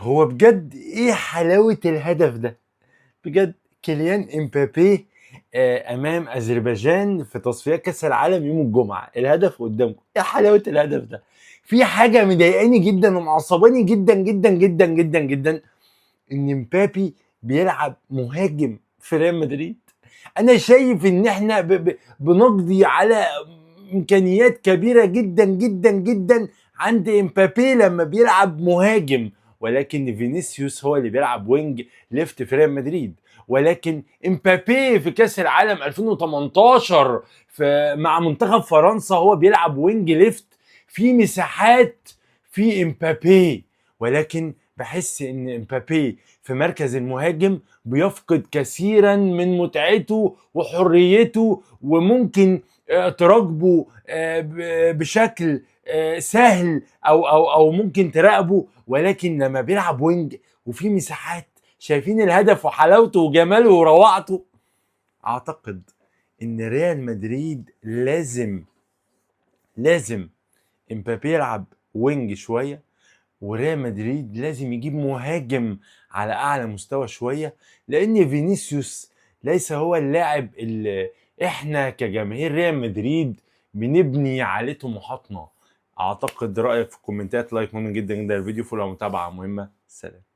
هو بجد ايه حلاوة الهدف ده؟ بجد كيليان امبابي امام اذربيجان في تصفيات كاس العالم يوم الجمعة، الهدف قدامكم. ايه حلاوة الهدف ده؟ في حاجة مضايقاني جدا ومعصباني جدا جدا جدا جدا جدا، ان امبابي بيلعب مهاجم في ريال مدريد. انا شايف ان احنا بنقضي على امكانيات كبيره جدا جدا جدا عند امبابي لما بيلعب مهاجم، ولكن فينيسيوس هو اللي بيلعب وينج ليفت في ريال مدريد. ولكن امبابي في كاس العالم 2018 مع منتخب فرنسا هو بيلعب وينج ليفت في مساحات في امبابي. ولكن بحس ان امبابي في مركز المهاجم بيفقد كثيرا من متعته وحريته، وممكن تراقبه بشكل سهل او ممكن تراقبه. ولكن لما بيلعب وينج وفي مساحات، شايفين الهدف وحلاوته وجماله وروعته. اعتقد ان ريال مدريد لازم امبابي يلعب وينج شويه، وريال مدريد لازم يجيب مهاجم على اعلى مستوى شويه، لان فينيسيوس ليس هو اللاعب اللي احنا كجماهير ريال مدريد بنبني عليه طموحاتنا. اعتقد رايك في الكومنتات، لايك مهم جدا جدا الفيديو، فولو متابعه مهمه. سلام.